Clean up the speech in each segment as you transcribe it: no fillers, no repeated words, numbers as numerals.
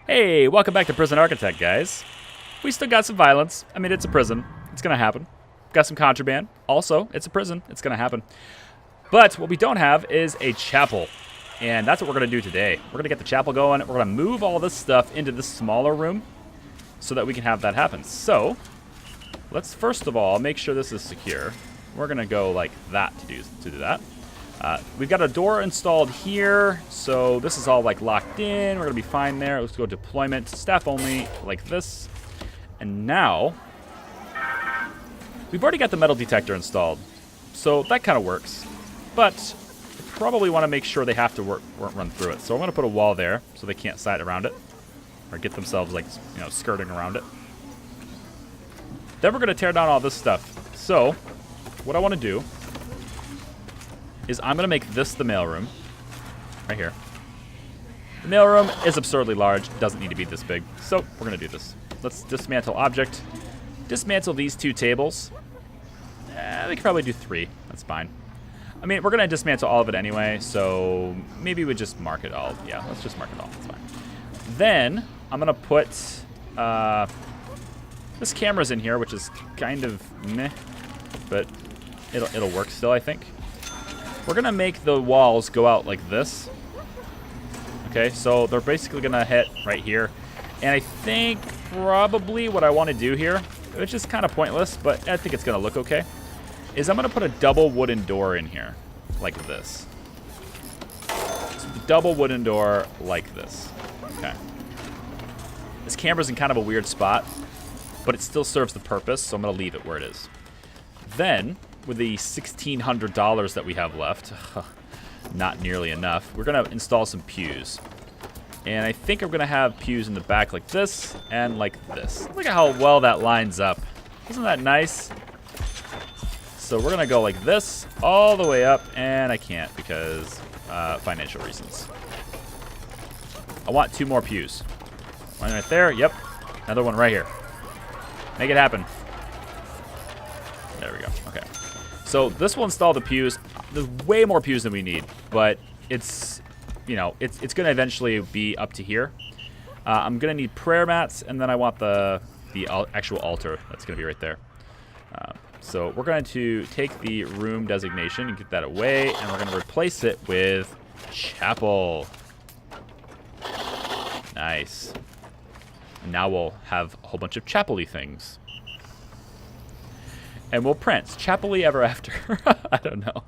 Hey, welcome back to Prison Architect, guys. We still got some violence. I mean, it's a prison. It's gonna happen. Got some contraband. Also, it's a prison. It's gonna happen. But what we don't have is a chapel. And that's what we're gonna do today. We're gonna get the chapel going. We're gonna move all this stuff into this smaller room so that we can have that happen. So, let's first of all make sure this is secure. We're gonna go like that to do that. We've got a door installed here, so this is all like locked in. We're gonna be fine there. Let's go deployment, staff only, like this. And now, we've already got the metal detector installed, so that kind of works. But I probably want to make sure they have to run through it. So I'm gonna put a wall there so they can't side around it or get themselves like skirting around it. Then we're gonna tear down all this stuff. So what I want to do is I'm going to make this the mailroom, right here. The mailroom is absurdly large, doesn't need to be this big, so we're going to do this. Let's dismantle object, dismantle these two tables. We could probably do 3, that's fine. I mean, we're going to dismantle all of it anyway, so maybe we just mark it all. Yeah, let's just mark it all, that's fine. Then, I'm going to put this camera's in here, which is kind of meh, but it'll work still, I think. We're going to make the walls go out like this. Okay, so they're basically going to hit right here. And I think probably what I want to do here, which is kind of pointless, but I think it's going to look okay, is I'm going to put a double wooden door in here, like this. So the double wooden door like this. Okay. This camera's in kind of a weird spot, but it still serves the purpose, so I'm going to leave it where it is. Then, with the $1,600 that we have left, not nearly enough, we're going to install some pews. And I think I'm going to have pews in the back like this and like this. Look at how well that lines up. Isn't that nice? So we're going to go like this all the way up, and I can't because financial reasons. I want 2 more pews. One right there, yep. Another one right here. Make it happen. There we go, okay. So this will install the pews. There's way more pews than we need, but it's, it's going to eventually be up to here. I'm going to need prayer mats, and then I want the actual altar that's going to be right there. So we're going to take the room designation and get that away, and we're going to replace it with chapel. Nice. And now we'll have a whole bunch of chapel-y things. And we'll print chapel-y ever after. I don't know.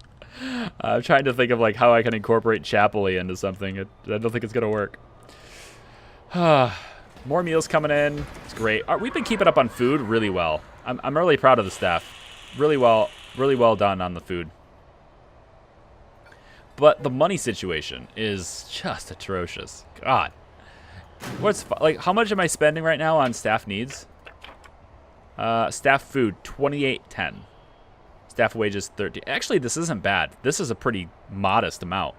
I'm trying to think of like how I can incorporate chapel-y into something. I don't think it's gonna work. More meals coming in. It's great. We've been keeping up on food really well. I'm really proud of the staff. Really well done on the food. But the money situation is just atrocious. God. How much am I spending right now on staff needs? Staff food, $28.10. Staff wages, $13. Actually, this isn't bad. This is a pretty modest amount.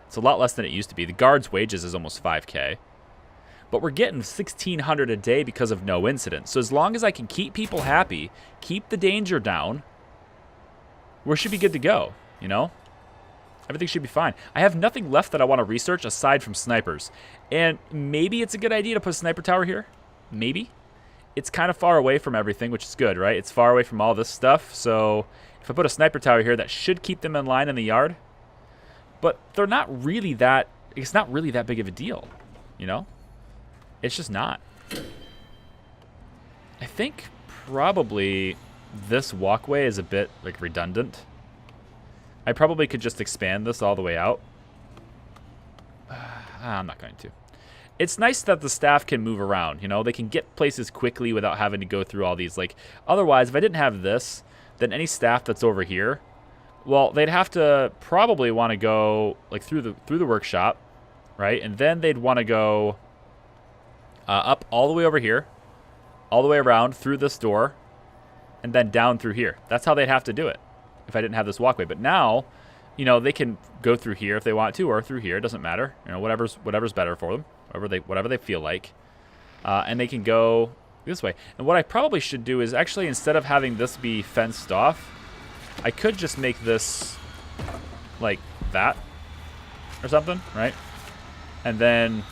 It's a lot less than it used to be. The guard's wages is almost $5K. But we're getting $1,600 a day because of no incidents. So as long as I can keep people happy, keep the danger down, we should be good to go, Everything should be fine. I have nothing left that I want to research aside from snipers. And maybe it's a good idea to put a sniper tower here. Maybe. It's kind of far away from everything, which is good, right? It's far away from all this stuff. So if I put a sniper tower here, that should keep them in line in the yard. But they're not really that, it's not really that big of a deal, It's just not. I think probably this walkway is a bit like redundant. I probably could just expand this all the way out. I'm not going to. It's nice that the staff can move around, They can get places quickly without having to go through all these, otherwise, if I didn't have this, then any staff that's over here, well, they'd have to probably want to go, through the workshop, right? And then they'd want to go up all the way over here, all the way around through this door, and then down through here. That's how they'd have to do it if I didn't have this walkway. But now, they can go through here if they want to, or through here. It doesn't matter. Whatever's better for them. Whatever they feel like, and they can go this way. And what I probably should do is actually, instead of having this be fenced off, I could just make this like that or something, right? And then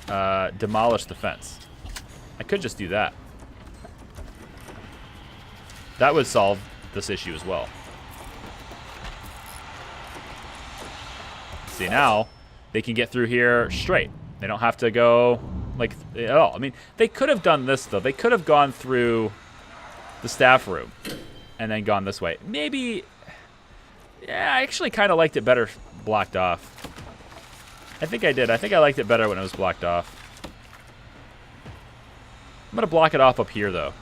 demolish the fence. I could just do that. That would solve this issue as well. See, now they can get through here straight. They don't have to go like at all. I mean, they could have done this though. They could have gone through the staff room and then gone this way. Maybe, yeah, I actually kind of liked it better blocked off. I think I did. I think I liked it better when it was blocked off. I'm going to block it off up here, though.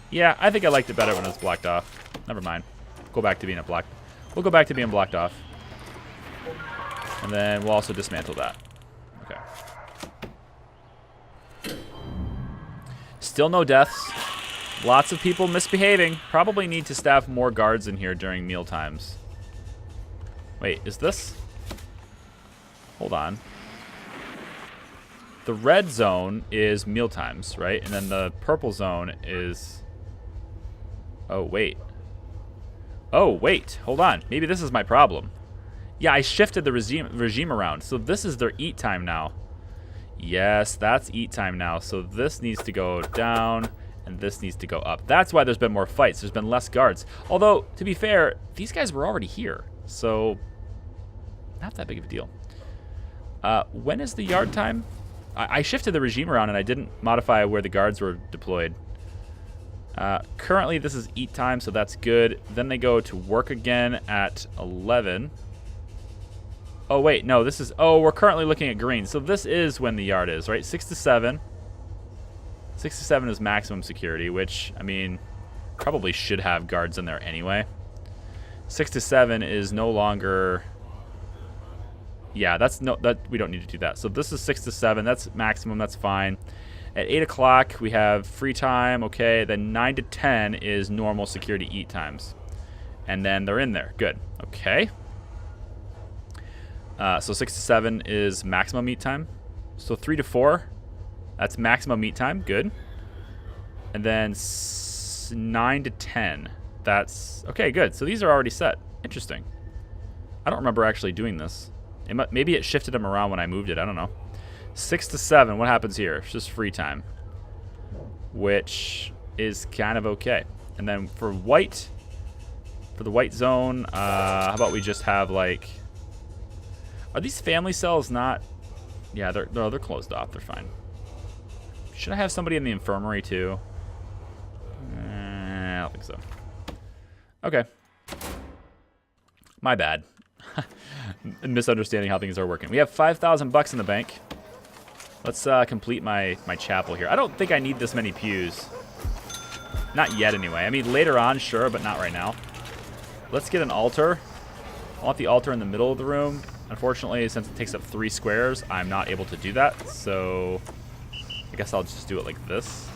Yeah, I think I liked it better when it was blocked off. Never mind. Go back to being a block. We'll go back to being blocked off. And then we'll also dismantle that. Okay. Still no deaths. Lots of people misbehaving. Probably need to staff more guards in here during meal times. Wait, is this? Hold on. The red zone is meal times, right? And then the purple zone is... Oh, wait. Oh, wait. Hold on. Maybe this is my problem. Yeah, I shifted the regime around. So this is their eat time now. Yes, that's eat time now. So this needs to go down, and this needs to go up. That's why there's been more fights. There's been less guards. Although, to be fair, these guys were already here. So... not that big of a deal. When is the yard time? I shifted the regime around and I didn't modify where the guards were deployed. Currently, this is eat time, so that's good. Then they go to work again at 11. Oh, wait, no, this is... Oh, we're currently looking at green. So this is when the yard is, right? 6 to 7. 6 to 7 is maximum security, which, I mean, probably should have guards in there anyway. 6 to 7 is no longer... Yeah, we don't need to do that. So this is 6 to 7. That's maximum. That's fine. At 8 o'clock, we have free time. Okay. Then 9 to 10 is normal security eat times. And then they're in there. Good. Okay. So 6 to 7 is maximum eat time. So 3 to 4, that's maximum eat time. Good. And then 9 to 10, that's... Okay, good. So these are already set. Interesting. I don't remember actually doing this. Maybe it shifted them around when I moved it. I don't know. 6 to 7. What happens here? It's just free time, which is kind of okay. And then for white, for the white zone, how about we just have like... Are these family cells not... Yeah, they're closed off. They're fine. Should I have somebody in the infirmary too? I don't think so. Okay. My bad. Misunderstanding how things are working. We have 5,000 bucks in the bank. Let's complete my chapel here. I don't think I need this many pews. Not yet, anyway. I mean, later on, sure, but not right now. Let's get an altar. I want the altar in the middle of the room. Unfortunately, since it takes up 3 squares, I'm not able to do that. So I guess I'll just do it like this.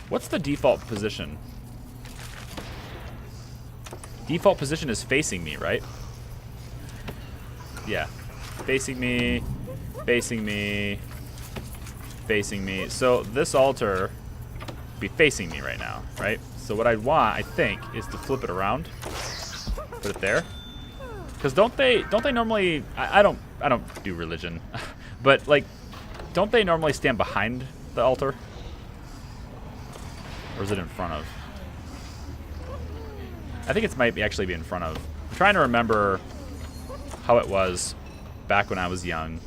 What's the default position? Default position is facing me, right? Yeah. Facing me, facing me, facing me. So this altar would be facing me right now, right? So what I'd want, I think, is to flip it around. Put it there. Because don't they normally... I don't do religion. But, like, don't they normally stand behind the altar? Or is it in front of? I think it might actually be in front of. I'm trying to remember how it was back when I was young.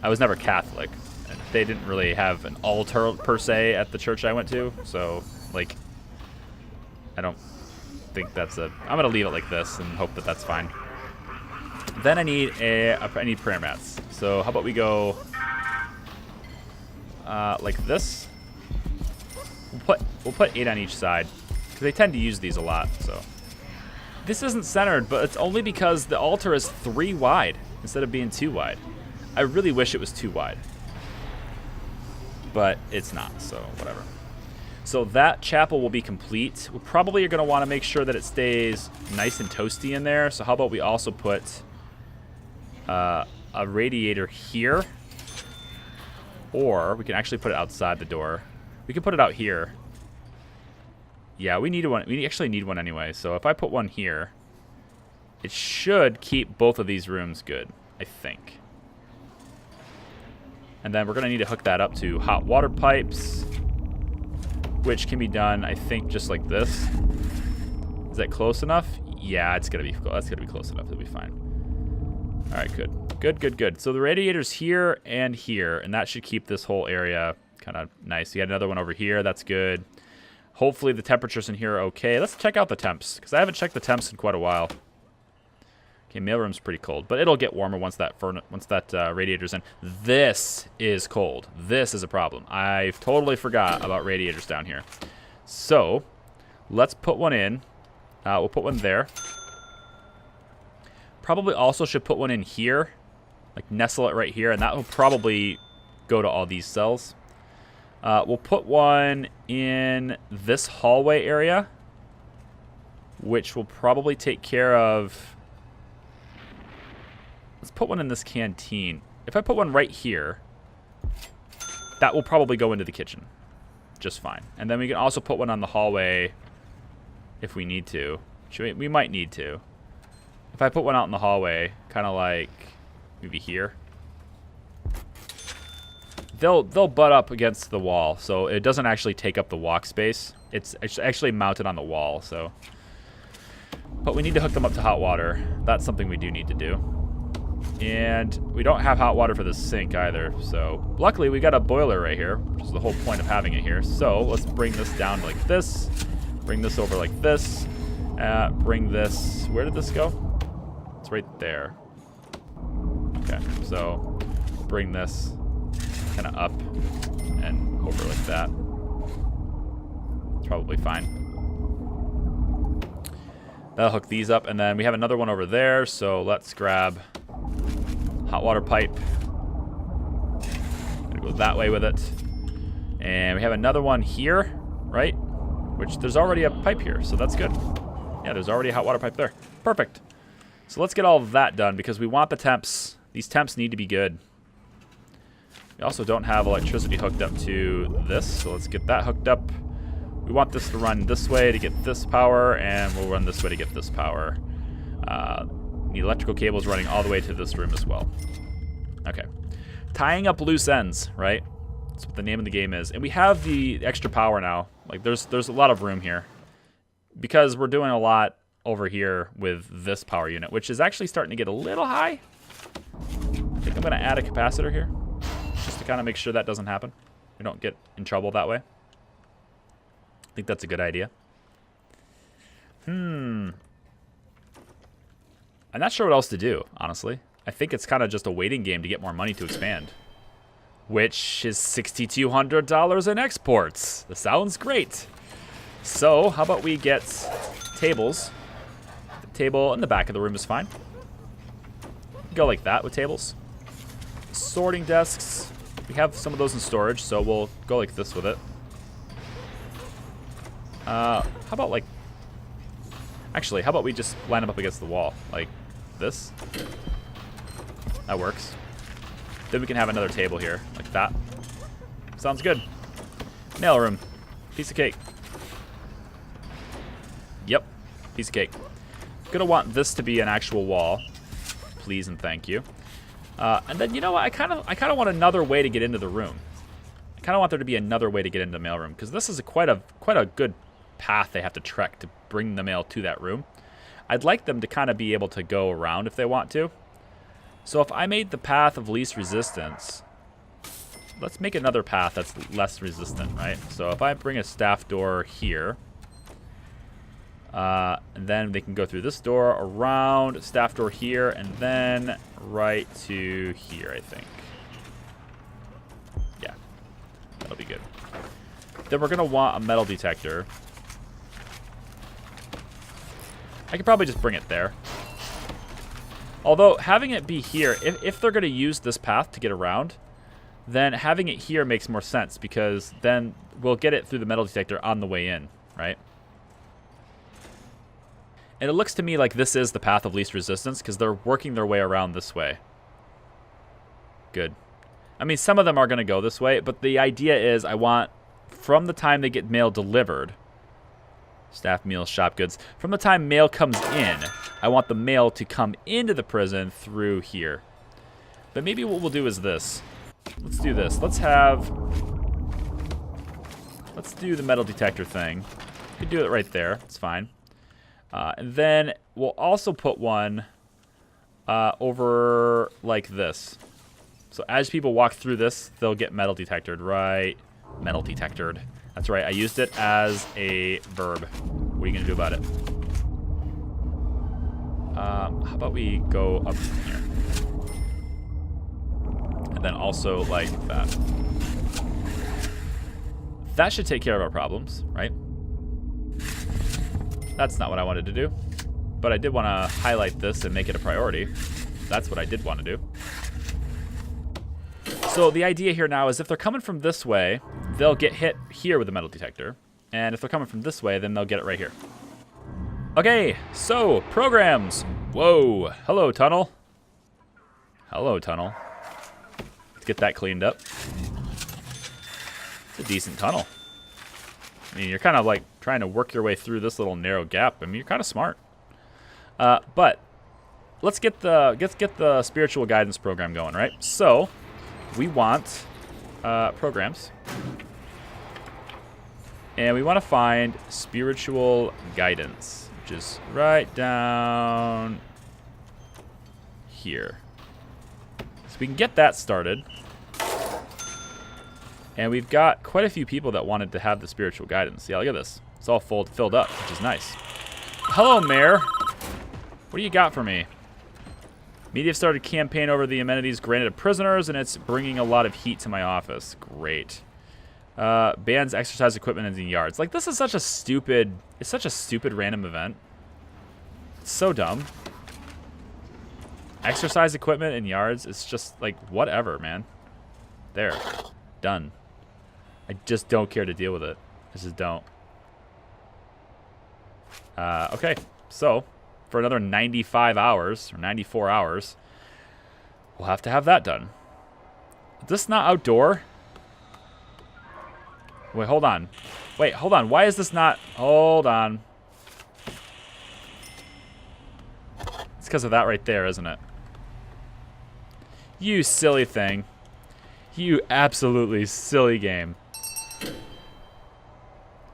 I was never Catholic. They didn't really have an altar per se at the church I went to. So, like, I don't think that's a... I'm going to leave it like this and hope that that's fine. Then I need I need prayer mats. So how about we go like this? We'll put 8 on each side. They tend to use these a lot, so. This isn't centered, but it's only because the altar is 3 wide instead of being 2 wide. I really wish it was 2 wide. But it's not, so whatever. So that chapel will be complete. We probably are going to want to make sure that it stays nice and toasty in there. So how about we also put a radiator here. Or we can actually put it outside the door. We can put it out here. Yeah, we need one. We actually need one anyway. So if I put one here, it should keep both of these rooms good, I think. And then we're going to need to hook that up to hot water pipes, which can be done, I think, just like this. Is that close enough? Yeah, it's going to be, that's going to be close enough. It'll be fine. All right, good. Good, good, good. So the radiator's here, and that should keep this whole area kind of nice. You got another one over here. That's good. Hopefully the temperatures in here are okay. Let's check out the temps, because I haven't checked the temps in quite a while. Okay, mailroom's pretty cold, but it'll get warmer once that radiator's in. This is cold. This is a problem. I've totally forgot about radiators down here. So let's put one in. We'll put one there. Probably also should put one in here, like nestle it right here, and that will probably go to all these cells. We'll put one in this hallway area, which will probably take care of... Let's put one in this canteen. If I put one right here, that will probably go into the kitchen just fine. And then we can also put one on the hallway if we need to. We might need to. If I put one out in the hallway, kind of like maybe here, they'll butt up against the wall, so it doesn't actually take up the walk space. It's actually mounted on the wall, so. But we need to hook them up to hot water. That's something we do need to do. And we don't have hot water for the sink either, so luckily we got a boiler right here, which is the whole point of having it here. So let's bring this down like this, bring this over like this, bring this, where did this go? It's right there. Okay, so bring this kind of up and over like that. It's probably fine. That'll hook these up, and then we have another one over there, so let's grab hot water pipe. Gonna go that way with it. And we have another one here, right? Which there's already a pipe here, so that's good. Yeah, there's already a hot water pipe there. Perfect. So let's get all of that done because we want the temps. These temps need to be good. We also don't have electricity hooked up to this, so let's get that hooked up. We want this to run this way to get this power, and we'll run this way to get this power. The electrical cables running all the way to this room as well. Okay. Tying up loose ends, right? That's what the name of the game is. And we have the extra power now. Like, there's a lot of room here. Because we're doing a lot over here with this power unit, which is actually starting to get a little high. I think I'm going to add a capacitor here, just to kind of make sure that doesn't happen. We don't get in trouble that way. I think that's a good idea. I'm not sure what else to do, honestly. I think it's kind of just a waiting game to get more money to expand. Which is $6,200 in exports. That sounds great. So, how about we get tables? The table in the back of the room is fine. Go like that with tables. Sorting desks. We have some of those in storage, so we'll go like this with it. How about like... Actually, how about we just line them up against the wall? Like this. That works. Then we can have another table here, like that. Sounds good. Mailroom. Piece of cake. Yep. Piece of cake. Gonna want this to be an actual wall. Please and thank you. And then, you know what? I kind of want another way to get into the room. I kind of want there to be another way to get into the mailroom, because this is quite a good path they have to trek to bring the mail to that room. I'd like them to kind of be able to go around if they want to. So if I made the path of least resistance, let's make another path that's less resistant, right? So if I bring a staff door here, and then they can go through this door, around, staff door here, and then right to here, I think. Yeah, that'll be good. Then we're going to want a metal detector. I could probably just bring it there. Although, having it be here, if they're going to use this path to get around, then having it here makes more sense, because then we'll get it through the metal detector on the way in, right? And it looks to me like this is the path of least resistance, because they're working their way around this way. Good. I mean, some of them are going to go this way, but the idea is I want, from the time they get mail delivered, staff meals, shop goods, from the time mail comes in, I want the mail to come into the prison through here. But maybe what we'll do is this. Let's do this. Let's do the metal detector thing. We could do it right there. It's fine. And then we'll also put one over like this. So as people walk through this, they'll get metal detected, right? Metal detected. That's right. I used it as a verb. What are you going to do about it? How about we go up here? And then also like that. That should take care of our problems, right? That's not what I wanted to do. But I did want to highlight this and make it a priority. That's what I did want to do. So the idea here now is if they're coming from this way, they'll get hit here with the metal detector. And if they're coming from this way, then they'll get it right here. Okay, so programs. Whoa, hello tunnel. Hello tunnel. Let's get that cleaned up. It's a decent tunnel. I mean, you're kind of like trying to work your way through this little narrow gap. I mean, you're kind of smart. But let's get the spiritual guidance program going, right? So we want programs. And we want to find spiritual guidance, which is right down here. So we can get that started. And we've got quite a few people that wanted to have the spiritual guidance. Yeah, look at this. It's all filled up, which is nice. Hello, Mayor. What do you got for me? Media have started a campaign over the amenities granted to prisoners, and it's bringing a lot of heat to my office. Great. Bans exercise equipment in the yards. Like, this is such a stupid... It's such a stupid random event. It's so dumb. Exercise equipment in yards. It's just, like, whatever, man. There. Done. I just don't care to deal with it. I just don't. Okay. So, for another 95 hours, or 94 hours, we'll have to have that done. Is this not outdoor? Wait, hold on. Wait, hold on. Why is this not... Hold on. It's because of that right there, isn't it? You silly thing. You absolutely silly game.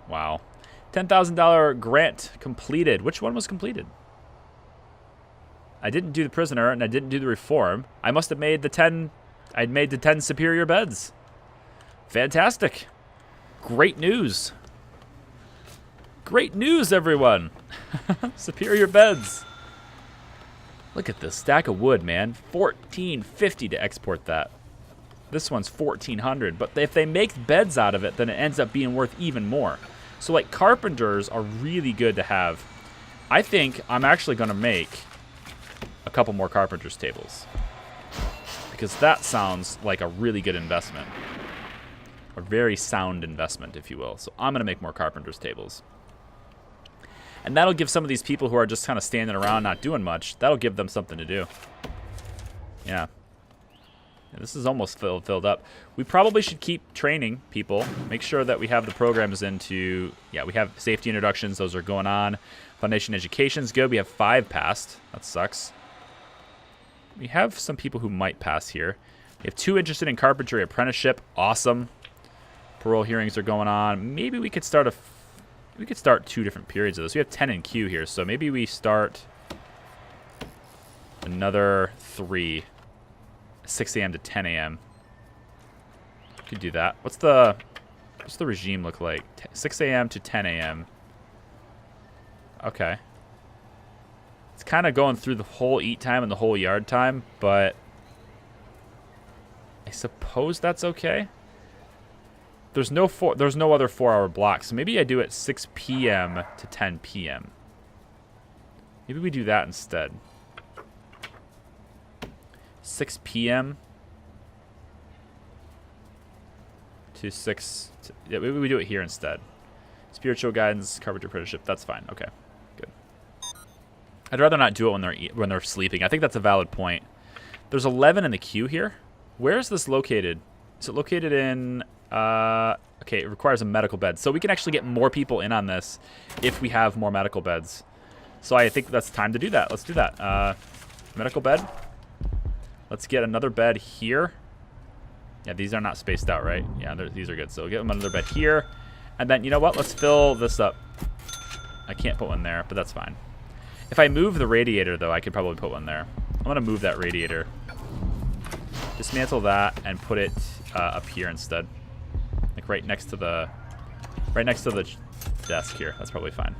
Wow. $10,000 grant completed. Which one was completed? I didn't do the prisoner, and I didn't do the reform. I must have made the 10... I'd made the 10 superior beds. Fantastic. Great news. Great news, everyone. Superior beds. Look at this stack of wood, man. $14.50 to export that. This one's $1,400, but if they make beds out of it, then it ends up being worth even more. So, like, carpenters are really good to have. I think I'm actually going to make a couple more carpenter's tables, because that sounds like a really good investment. A very sound investment, if you will. So I'm going to make more carpenter's tables. And that'll give some of these people who are just kind of standing around not doing much, that'll give them something to do. Yeah. This is almost filled up. We probably should keep training people. Make sure that we have the programs into... Yeah, we have safety introductions. Those are going on. Foundation education's good. We have 5 passed. That sucks. We have some people who might pass here. We have 2 interested in carpentry apprenticeship. Awesome. Parole hearings are going on. Maybe we could start we could start 2 different periods of this. We have 10 in queue here, so maybe we start another 3. 6 a.m. to 10 a.m. Could do that. What's the regime look like? 6 a.m. to 10 a.m. Okay. It's kind of going through the whole eat time and the whole yard time, but I suppose that's okay. There's no other 4-hour blocks, so maybe I do it 6 p.m. to 10 p.m. Maybe we do that instead. 6 p.m. to 6... yeah, maybe we do it here instead. Spiritual guidance, carpenter apprenticeship. That's fine. Okay, good. I'd rather not do it when they're sleeping. I think that's a valid point. There's 11 in the queue here. Where is this located? Is it located in... okay, it requires a medical bed. So we can actually get more people in on this if we have more medical beds. So I think that's time to do that. Let's do that. Medical bed. Let's get another bed here. Yeah, these are not spaced out, right? Yeah, these are good. So we'll get them another bed here. And then, you know what? Let's fill this up. I can't put one there, but that's fine. If I move the radiator, though, I could probably put one there. I'm going to move that radiator. Dismantle that and put it up here instead. Like right next to the desk here. That's probably fine.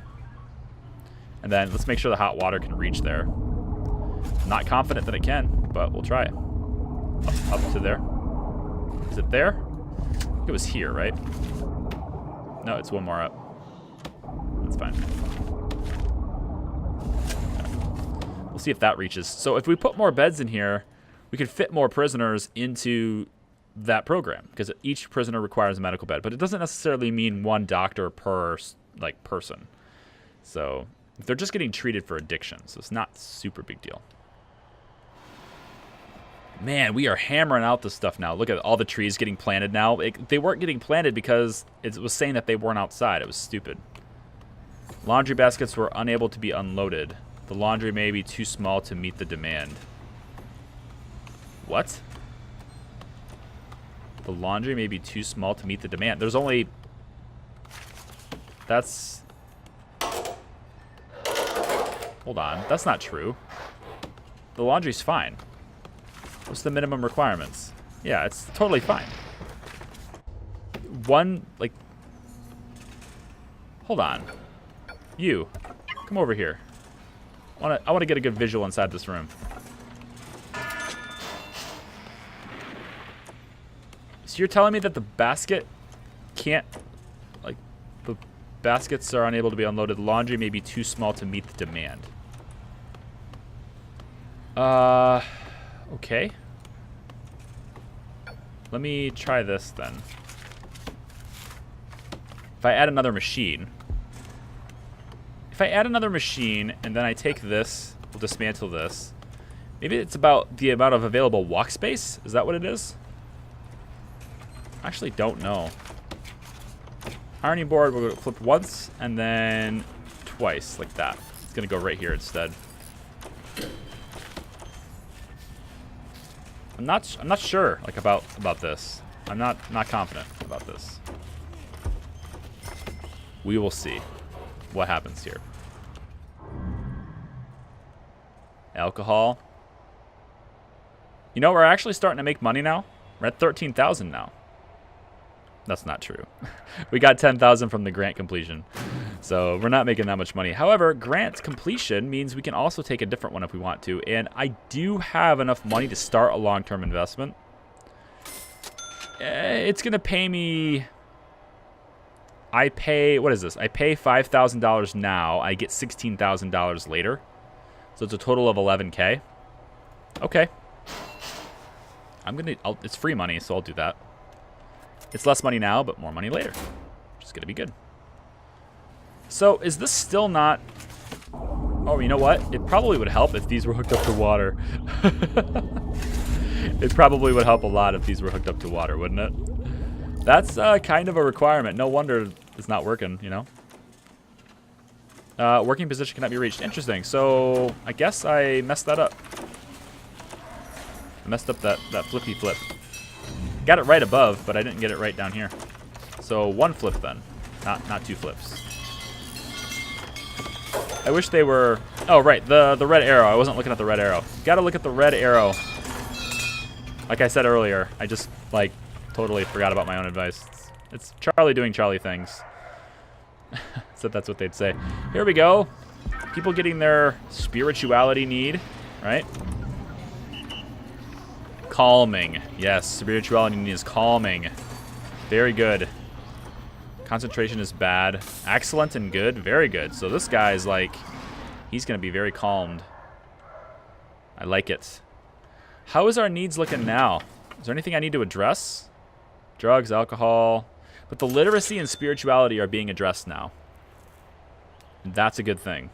And then let's make sure the hot water can reach there. I'm not confident that it can, but we'll try it. Up to there. Is it there? I think it was here, right? No, it's one more up. That's fine. We'll see if that reaches. So if we put more beds in here, we could fit more prisoners into that program because each prisoner requires a medical bed. But it doesn't necessarily mean one doctor per person. So they're just getting treated for addiction, so it's not super big deal. Man, we are hammering out this stuff now. Look at all the trees getting planted now. They weren't getting planted because it was saying that they weren't outside. It was stupid. Laundry baskets were unable to be unloaded. The laundry may be too small to meet the demand. What? The laundry may be too small to meet the demand. There's only... That's... Hold on. That's not true. The laundry's fine. What's the minimum requirements? Yeah, it's totally fine. One, like... Hold on. You. Come over here. I want to get a good visual inside this room. So you're telling me that the basket can't... Like, the baskets are unable to be unloaded. The laundry may be too small to meet the demand. Okay. Let me try this then. If I add another machine. If I add another machine and then I take this, we'll dismantle this. Maybe it's about the amount of available walk space? Is that what it is? I actually don't know. Ironing board, we'll flip once and then twice, like that. It's gonna go right here instead. I'm not sure like about this. I'm not confident about this. We will see what happens here. Alcohol. You know, we're actually starting to make money now. We're at 13,000 now. That's not true. We got 10,000 from the grant completion. So we're not making that much money. However, grant completion means we can also take a different one if we want to. And I do have enough money to start a long-term investment. It's going to pay me... what is this? I pay $5,000 now. I get $16,000 later. So it's a total of 11K. Okay. It's free money, so I'll do that. It's less money now, but more money later. Which is going to be good. So, is this still not... Oh, you know what? It probably would help if these were hooked up to water. It probably would help a lot if these were hooked up to water, wouldn't it? That's kind of a requirement. No wonder it's not working, you know? Working position cannot be reached. Interesting. So, I guess I messed that up. I messed up that flippy flip. Got it right above, but I didn't get it right down here. So one flip then, not two flips. I wish they were... Oh, right, the red arrow. I wasn't looking at the red arrow. Gotta look at the red arrow. Like I said earlier, I just, like, totally forgot about my own advice. It's Charlie doing Charlie things. So that's what they'd say. Here we go. People getting their spirituality need, right? Calming. Yes, spirituality need is calming. Very good. Concentration is bad. Excellent and good. Very good. So this guy's like, he's going to be very calmed. I like it. How is our needs looking now? Is there anything I need to address? Drugs, alcohol. But the literacy and spirituality are being addressed now. And that's a good thing.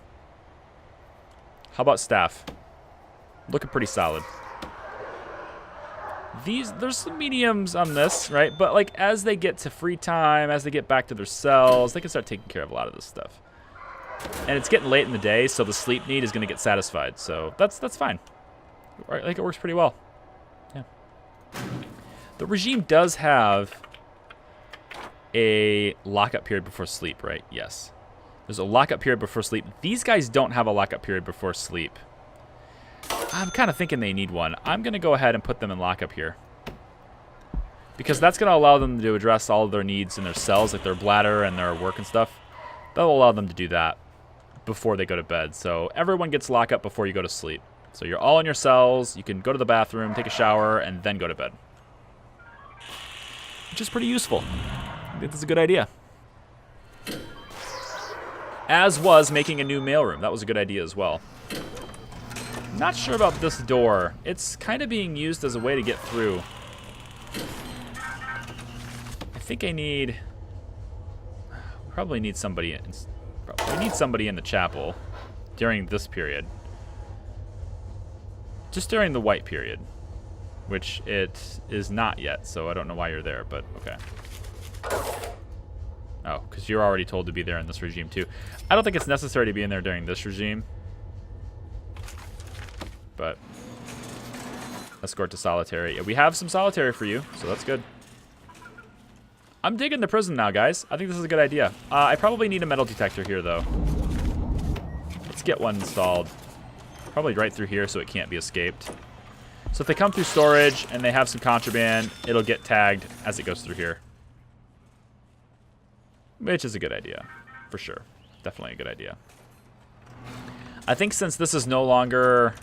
How about staff? Looking pretty solid. There's some mediums on this, right? But like as they get to free time, as they get back to their cells, they can start taking care of a lot of this stuff. And it's getting late in the day, so the sleep need is going to get satisfied. So that's fine. I think it works pretty well. Yeah. The regime does have a lockup period before sleep, right? Yes. There's a lockup period before sleep. These guys don't have a lockup period before sleep. I'm kind of thinking they need one. I'm going to go ahead and put them in lockup here. Because that's going to allow them to address all of their needs in their cells, like their bladder and their work and stuff. That'll allow them to do that before they go to bed. So everyone gets lockup before you go to sleep. So you're all in your cells. You can go to the bathroom, take a shower, and then go to bed. Which is pretty useful. I think that's a good idea. As was making a new mailroom. That was a good idea as well. Not sure about this door. It's kind of being used as a way to get through. I think I need... Probably need somebody in... We need somebody in the chapel during this period. Just during the white period. Which it is not yet, so I don't know why you're there, but okay. Oh, because you're already told to be there in this regime too. I don't think it's necessary to be in there during this regime. But escort to solitary. Yeah, we have some solitary for you, so that's good. I'm digging the prison now, guys. I think this is a good idea. I probably need a metal detector here, though. Let's get one installed. Probably right through here so it can't be escaped. So if they come through storage and they have some contraband, it'll get tagged as it goes through here. Which is a good idea, for sure. Definitely a good idea. I think since this is no longer...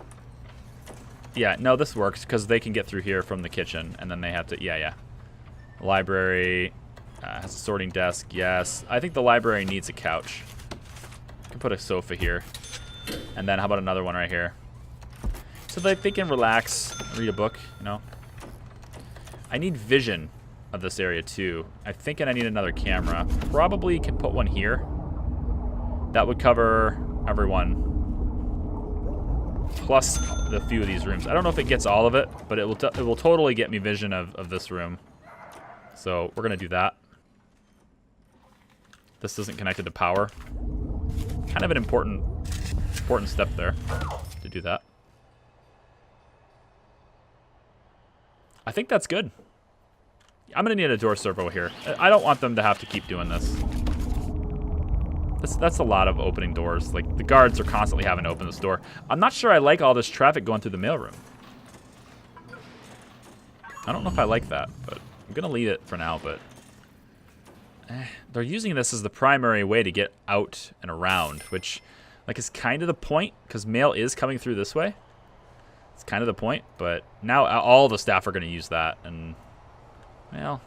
Yeah, no, this works because they can get through here from the kitchen and then they have to... Yeah. Library has a sorting desk, yes. I think the library needs a couch. I can put a sofa here. And then how about another one right here? So that they can relax, read a book, you know. I need vision of this area too. I think I need another camera. Probably can put one here. That would cover everyone. Plus the few of these rooms. I don't know if it gets all of it, but it will totally get me vision of this room. So we're gonna do that. This isn't connected to power. Kind of an important step there to do that. I think that's good. I'm gonna need a door servo here. I don't want them to have to keep doing this. That's a lot of opening doors. Like, the guards are constantly having to open this door. I'm not sure I like all this traffic going through the mailroom. I don't know if I like that, but I'm gonna leave it for now, but... they're using this as the primary way to get out and around, which, like, is kind of the point, because mail is coming through this way. It's kind of the point, but now all the staff are gonna use that, and... Well...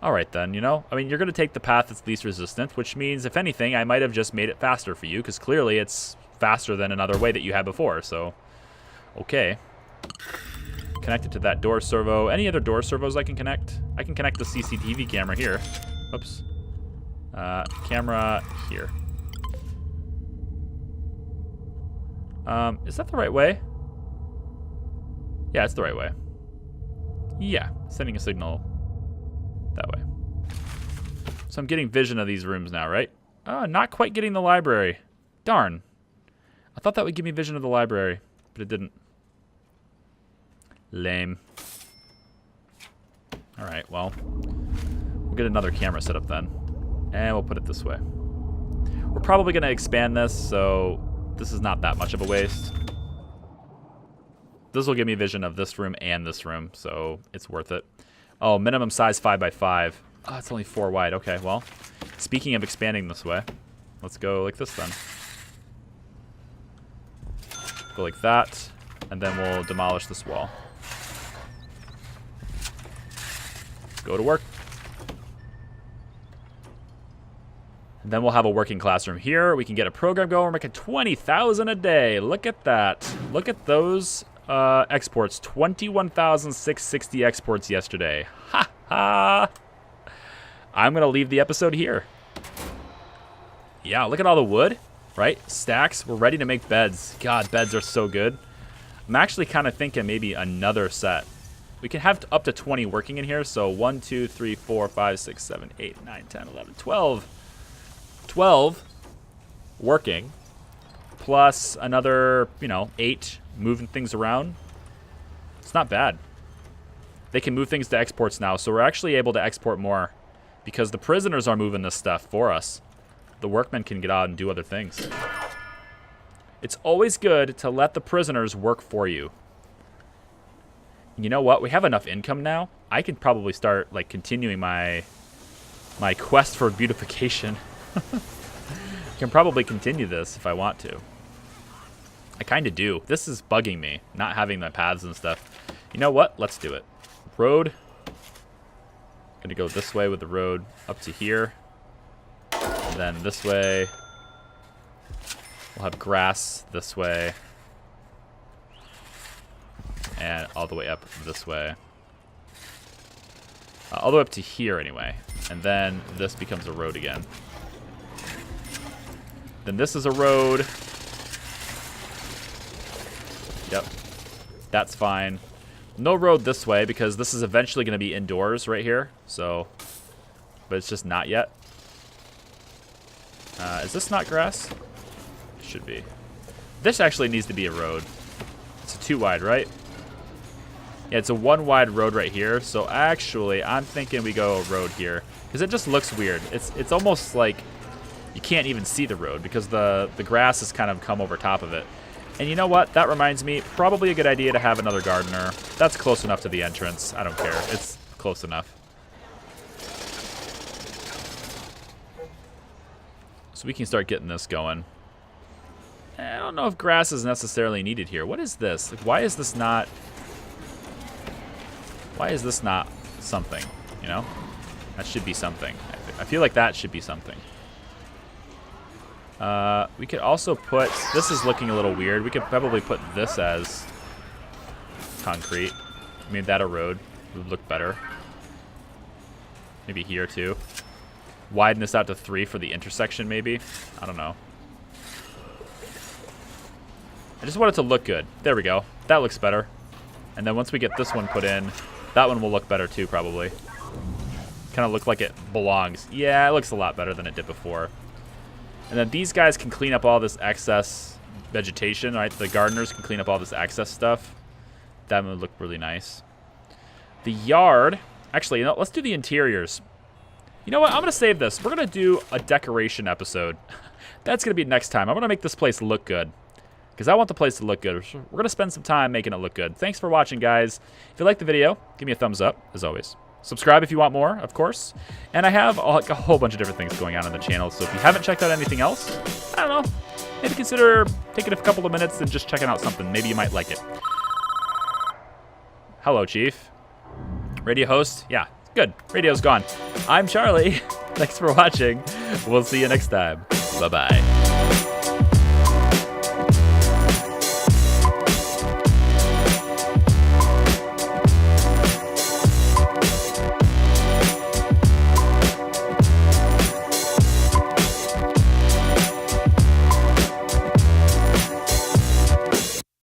Alright then, you know? I mean, you're going to take the path that's least resistant, which means, if anything, I might have just made it faster for you, because clearly it's faster than another way that you had before, so... Okay. Connected to that door servo. Any other door servos I can connect? I can connect the CCTV camera here. Oops. Camera here. Is that the right way? Yeah, it's the right way. Yeah, sending a signal... that way. So I'm getting vision of these rooms now, right? Oh, not quite getting the library. Darn. I thought that would give me vision of the library, but it didn't. Lame. Alright, well. We'll get another camera set up then. And we'll put it this way. We're probably going to expand this, so this is not that much of a waste. This will give me vision of this room and this room, so it's worth it. Oh, minimum size 5x5. Oh, it's only 4 wide. Okay, well, speaking of expanding this way, let's go like this then. Go like that, and then we'll demolish this wall. Go to work. And then we'll have a working classroom here. We can get a program going. We're making 20,000 a day. Look at that. Look at those exports. 21,660 exports yesterday. Ha ha. I'm going to leave the episode here. Yeah, look at all the wood, right? Stacks. We're ready to make beds. God, beds are so good. I'm actually kind of thinking maybe another set. We can have up to 20 working in here. So 1, 2, 3, 4, 5, 6, 7, 8, 9, 10, 11, 12. 12 working, plus another, 8 moving things around. It's not bad. They can move things to exports now, so we're actually able to export more because the prisoners are moving this stuff for us. The workmen can get out and do other things. It's always good to let the prisoners work for you. You know what? We have enough income now. I could probably start like continuing my quest for beautification. I can probably continue this if I want to. I kind of do. This is bugging me, not having the paths and stuff. You know what? Let's do it. Road. Gonna go this way with the road up to here. And then this way. We'll have grass this way. And all the way up this way. All the way up to here anyway. And then this becomes a road again. Then this is a road. Yep. That's fine. No road this way because this is eventually going to be indoors right here. So, but it's just not yet. Is this not grass? It should be. This actually needs to be a road. It's a 2 wide, right? Yeah, it's a 1 wide road right here. So actually, I'm thinking we go a road here because it just looks weird. It's almost like you can't even see the road because the grass has kind of come over top of it. And you know what? That reminds me, probably a good idea to have another gardener. That's close enough to the entrance. I don't care. It's close enough. So we can start getting this going. I don't know if grass is necessarily needed here. What is this? Like, why is this not something, you know? That should be something. I feel like that should be something. We could also put, this is looking a little weird. We could probably put this as concrete. Made that a road. It would look better. Maybe here too. Widen this out to 3 for the intersection maybe. I don't know. I just want it to look good. There we go. That looks better. And then once we get this one put in, that one will look better too probably. Kind of look like it belongs. Yeah, it looks a lot better than it did before. And then these guys can clean up all this excess vegetation, right? The gardeners can clean up all this excess stuff. That would look really nice. The yard, actually, let's do the interiors. You know what? I'm going to save this. We're going to do a decoration episode. That's going to be next time. I'm going to make this place look good because I want the place to look good. We're going to spend some time making it look good. Thanks for watching, guys. If you liked the video, give me a thumbs up, as always. Subscribe if you want more, of course. And I have a whole bunch of different things going on the channel, so if you haven't checked out anything else, I don't know, maybe consider taking a couple of minutes and just checking out something. Maybe you might like it. Hello, Chief. Radio host? Yeah, good. Radio's gone. I'm Charlie. Thanks for watching. We'll see you next time. Bye-bye.